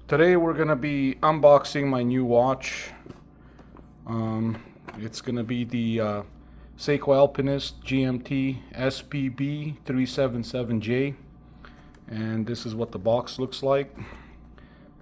Today we're gonna be unboxing my new watch. It's gonna be the SEIKO Alpinist GMT SPB377J, and this is what the box looks like.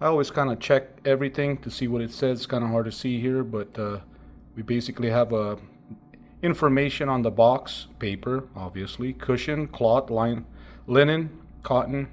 I always kind of check everything to see what it says. It's kind of hard to see here, but we basically have information on the box paper, obviously, cushion, cloth, linen, cotton,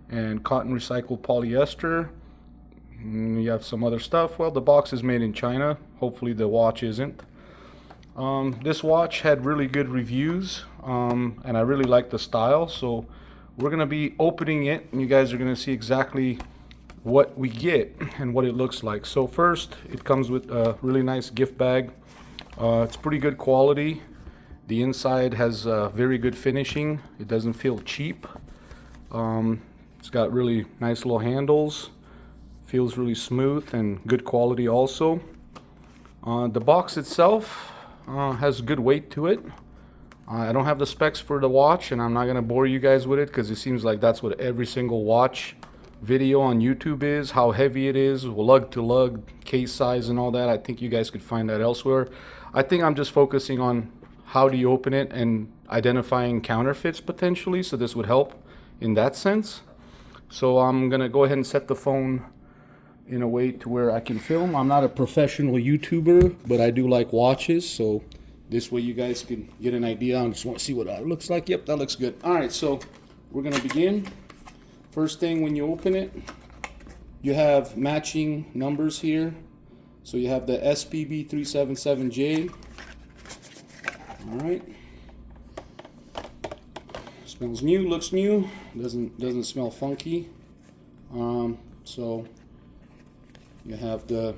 and cotton recycled polyester. You have some other stuff. Well, the box is made in China. Hopefully the watch isn't. This watch had really good reviews, and I really like the style, so we're gonna be opening it and you guys are gonna see exactly what we get and what it looks like. So first, it comes with a really nice gift bag. It's pretty good quality. The inside has very good finishing. It doesn't feel cheap. It's got really nice little handles. Feels really smooth and good quality also. The box itself has good weight to it. I don't have the specs for the watch, and I'm not going to bore you guys with it because it seems like that's what every single watch video on YouTube is, how heavy it is, lug to lug, case size and all that. I think you guys could find that elsewhere. I think I'm just focusing on how do you open it and identifying counterfeits potentially, so this would help in that sense. So I'm going to go ahead and set the phone in a way to where I can film. I'm not a professional YouTuber, but I do like watches, so this way you guys can get an idea. I just want to see what it looks like. Yep, that looks good. All right, so we're gonna begin. First thing, when you open it, you have matching numbers here. So you have the SPB377J. All right, smells new, looks new. Doesn't smell funky. So you have the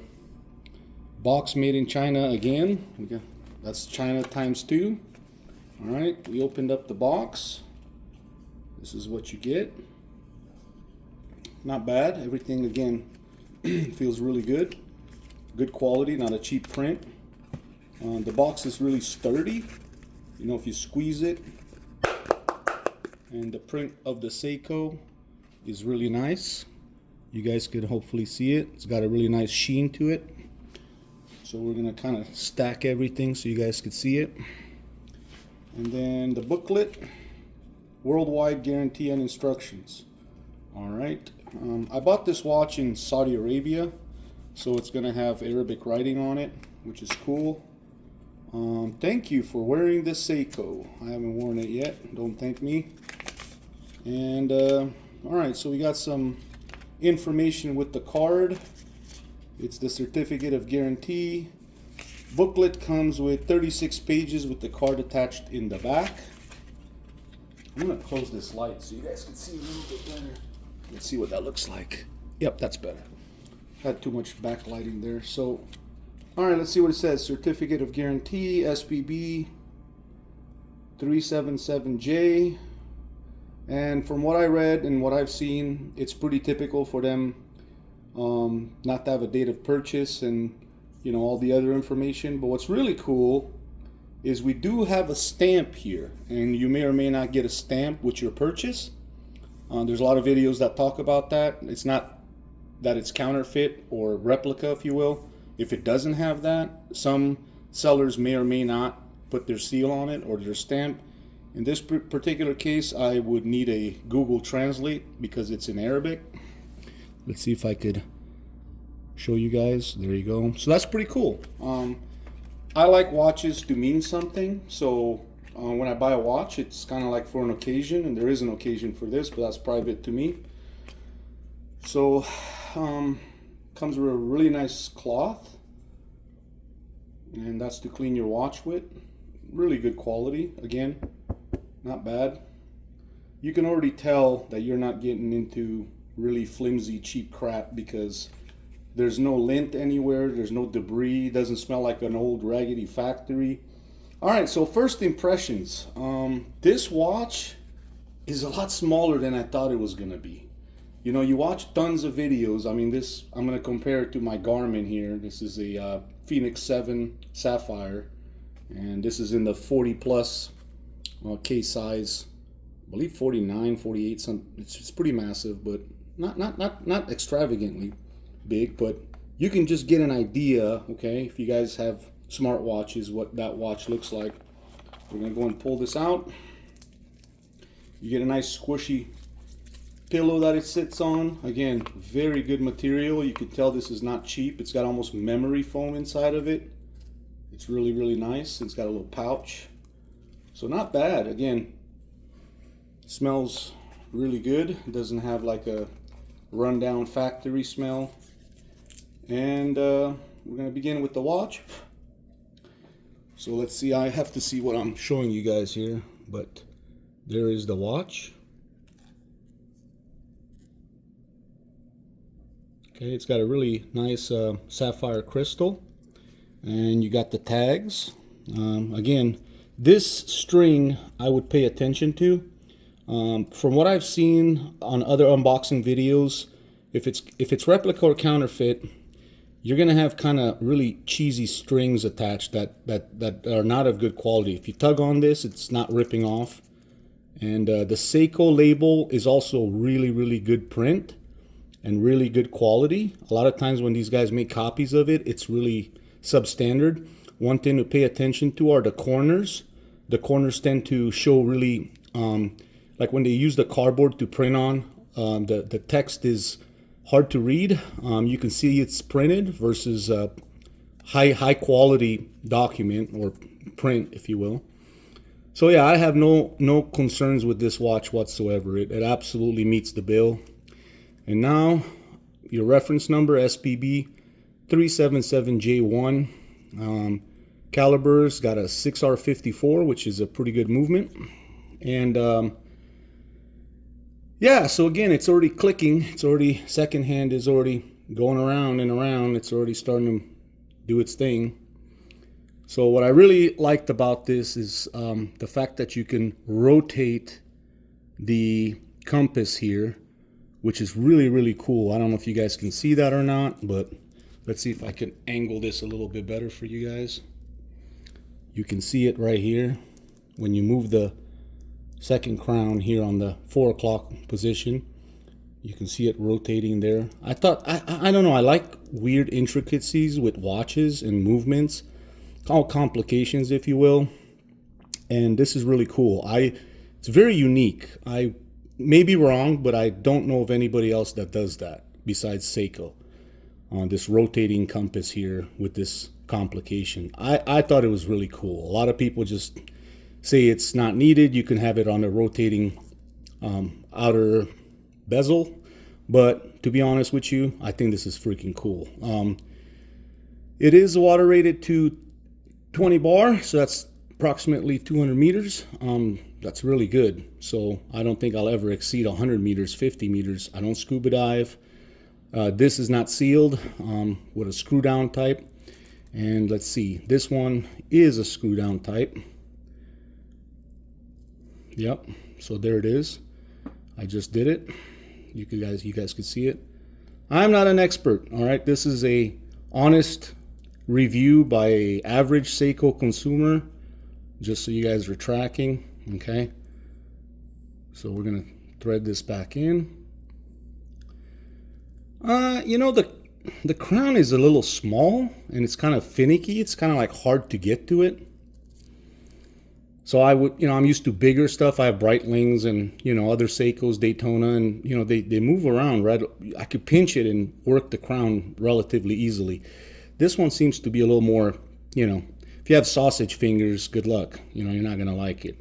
box made in China again. That's China times 2. All right, we opened up the box. This is what you get. Not bad. Everything again feels really good. Good quality, not a cheap print. The box is really sturdy. You know, if you squeeze it. And the print of the SEIKO is really nice. You guys could hopefully see it. It's got a really nice sheen to it. So we're gonna kind of stack everything so you guys could see it. And then the booklet, worldwide guarantee and instructions. All right, I bought this watch in Saudi Arabia, so it's gonna have Arabic writing on it, which is cool. Thank you for wearing this SEIKO. I haven't worn it yet, don't thank me. And all right, so we got some information with the card. It's the certificate of guarantee. Booklet comes with 36 pages with the card attached in the back. I'm gonna close this light so you guys can see a little bit better. Let's see what that looks like. Yep, that's better. Had too much backlighting there. So, all right, let's see what it says. Certificate of guarantee, SPB377J. And from what I read and what I've seen, it's pretty typical for them not to have a date of purchase and, you know, all the other information. But what's really cool is we do have a stamp here, and you may or may not get a stamp with your purchase. There's a lot of videos that talk about that. It's not that it's counterfeit or replica, if you will. If it doesn't have that, some sellers may or may not put their seal on it or their stamp. In this particular case, I would need a Google Translate because it's in Arabic. Let's see if I could show you guys. There you go. So that's pretty cool. I like watches to mean something. So when I buy a watch, it's kind of like for an occasion, and there is an occasion for this, but that's private to me. So comes with a really nice cloth, and that's to clean your watch with. Really good quality. Again, not bad. You can already tell that you're not getting into really flimsy, cheap crap because there's no lint anywhere. There's no debris. It doesn't smell like an old raggedy factory. All right, so first impressions. This watch is a lot smaller than I thought it was going to be. You know, you watch tons of videos. I mean, this, I'm going to compare it to my Garmin here. This is a Phoenix 7 Sapphire, and this is in the 40 plus case size. I believe 49, 48, it's pretty massive, but not extravagantly big, but you can just get an idea, okay, if you guys have smartwatches, what that watch looks like. We're gonna go and pull this out. You get a nice squishy pillow that it sits on. Again, very good material. You can tell this is not cheap. It's got almost memory foam inside of it. It's really, really nice. It's got a little pouch. So not bad. Again, smells really good. It doesn't have like a rundown factory smell. And we're going to begin with the watch. So let's see. I have to see what I'm showing you guys here. But there is the watch. Okay, it's got a really nice sapphire crystal. And you got the tags. Again, this string I would pay attention to. From what I've seen on other unboxing videos, if it's replica or counterfeit, you're gonna have kind of really cheesy strings attached that are not of good quality. If you tug on this, it's not ripping off. And the SEIKO label is also really, really good print and really good quality. A lot of times when these guys make copies of it, it's really substandard. One thing to pay attention to are the corners. The corners tend to show really, like when they use the cardboard to print on, the text is hard to read. You can see it's printed versus high quality document or print, if you will. So yeah, I have no concerns with this watch whatsoever. It absolutely meets the bill. And now your reference number, SPB377J1. Caliber's got a 6R54, which is a pretty good movement. And yeah, so again, it's already clicking. It's already, second hand is already going around and around. It's already starting to do its thing. So what I really liked about this is the fact that you can rotate the compass here, which is really, really cool. I don't know if you guys can see that or not, but let's see if I can angle this a little bit better for you guys. You can see it right here. When you move the second crown here on the 4 o'clock position, you can see it rotating there. I don't know, I like weird intricacies with watches and movements, all complications, if you will. And this is really cool. It's very unique. I may be wrong, but I don't know of anybody else that does that besides SEIKO. On this rotating compass here with this complication. I thought it was really cool. A lot of people just say it's not needed. You can have it on a rotating outer bezel. But to be honest with you, I think this is freaking cool. It is water rated to 20 bar, so that's approximately 200 meters. That's really good. So I don't think I'll ever exceed 100 meters, 50 meters. I don't scuba dive. This is not sealed with a screw down type. And let's see, this one is a screw down type. Yep, so there it is. I just did it. You guys can see it. I'm not an expert, all right? This is a honest review by an average SEIKO consumer, just so you guys are tracking, okay? So we're gonna thread this back in. You know, the crown is a little small and it's kind of finicky. It's kind of like hard to get to it. So I would, you know, I'm used to bigger stuff. I have Breitlings and, you know, other SEIKOs, Daytona, and, you know, they move around, right? I could pinch it and work the crown relatively easily. This one seems to be a little more, you know, if you have sausage fingers, good luck. You know, you're not going to like it.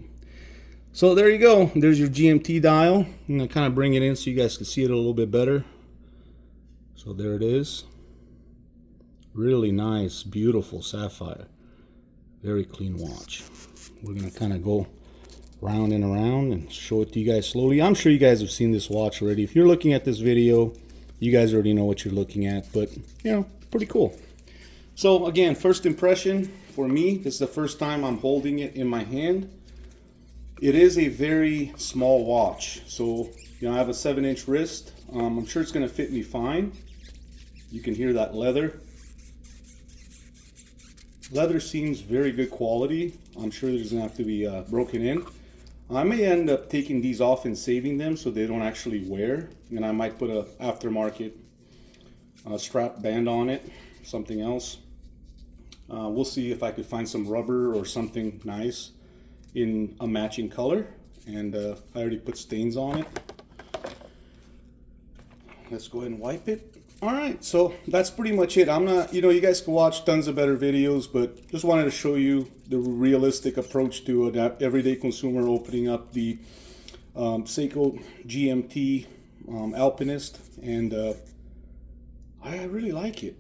So there you go. There's your GMT dial. I'm going to kind of bring it in so you guys can see it a little bit better. So there it is. Really nice, beautiful sapphire. Very clean watch. We're going to kind of go round and around and show it to you guys slowly. I'm sure you guys have seen this watch already. If you're looking at this video, you guys already know what you're looking at, but, you know, pretty cool. So again, first impression for me, this is the first time I'm holding it in my hand. It is a very small watch. So, you know, I have a 7-inch wrist. I'm sure it's going to fit me fine. You can hear that leather. Leather seems very good quality. I'm sure there's going to have to be broken in. I may end up taking these off and saving them so they don't actually wear, and I might put a aftermarket strap band on it, something else. We'll see if I could find some rubber or something nice in a matching color, and I already put stains on it. Let's go ahead and wipe it. All right, so that's pretty much it. I'm not, you guys can watch tons of better videos, but just wanted to show you the realistic approach to an everyday consumer opening up the SEIKO GMT Alpinist, and I really like it.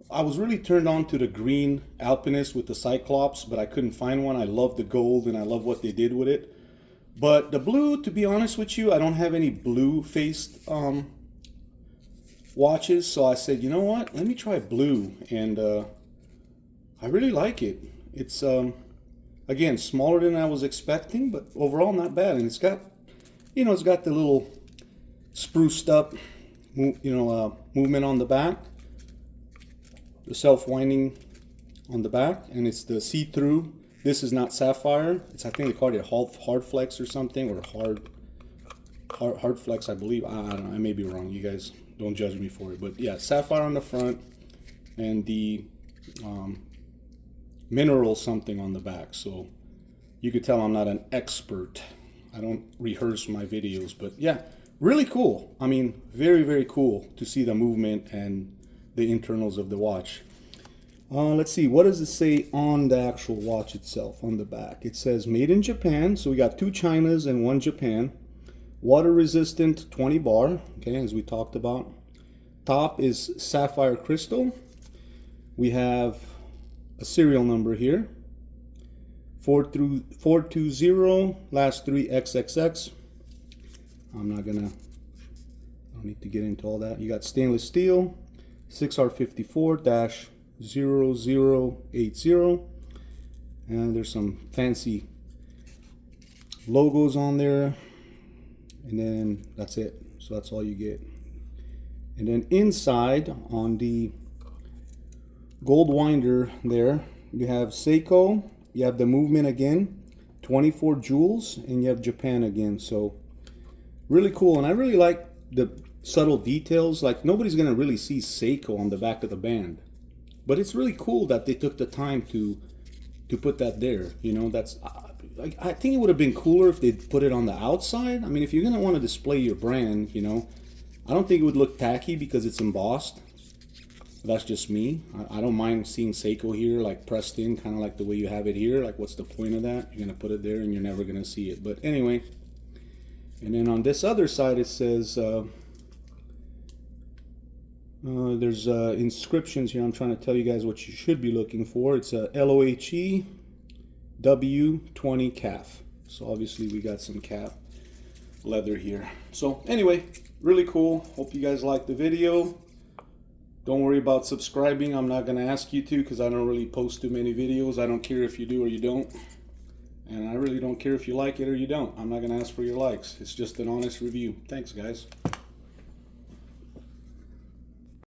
I was really turned on to the green Alpinist with the Cyclops, but I couldn't find one. I love the gold and I love what they did with it. But the blue, to be honest with you, I don't have any blue faced watches, so I said, you know what, let me try blue, and I really like it. It's again, smaller than I was expecting, but overall not bad. And it's got, it's got the little spruced up movement on the back, the self-winding on the back, and it's the see-through. This is not sapphire. It's, I think they called it hard flex or something, or hard flex, I believe. I don't know, I may be wrong. You guys don't judge me for it, but yeah, sapphire on the front, and the mineral something on the back. So you could tell I'm not an expert. I don't rehearse my videos, but yeah, really cool. I mean, very, very cool to see the movement and the internals of the watch. Let's see, what does it say on the actual watch itself on the back? It says made in Japan, so we got 2 Chinas and 1 Japan. Water resistant 20 bar, okay, as we talked about. Top is sapphire crystal. We have a serial number here, 420, last 3 XXX. I don't need to get into all that. You got stainless steel, 6R54-0080, and there's some fancy logos on there, and then that's it. So that's all you get. And then inside on the gold winder there, you have SEIKO, you have the movement again, 24 jewels, and you have Japan again. So really cool, and I really like the subtle details. Like, nobody's gonna really see SEIKO on the back of the band, but it's really cool that they took the time to put that there. That's I think it would have been cooler if they'd put it on the outside. I mean, if you're gonna want to display your brand, I don't think it would look tacky because it's embossed. That's just me. I don't mind seeing SEIKO here, like pressed in, kind of like the way you have it here. Like, what's the point of that? You're gonna put it there and you're never gonna see it. But anyway, and then on this other side it says there's inscriptions here. I'm trying to tell you guys what you should be looking for. It's a LOHE W20 calf. So obviously we got some calf leather here. So anyway, really cool. Hope you guys liked the video. Don't worry about subscribing. I'm not going to ask you to, because I don't really post too many videos. I don't care if you do or you don't. And I really don't care if you like it or you don't. I'm not going to ask for your likes. It's just an honest review. Thanks, guys.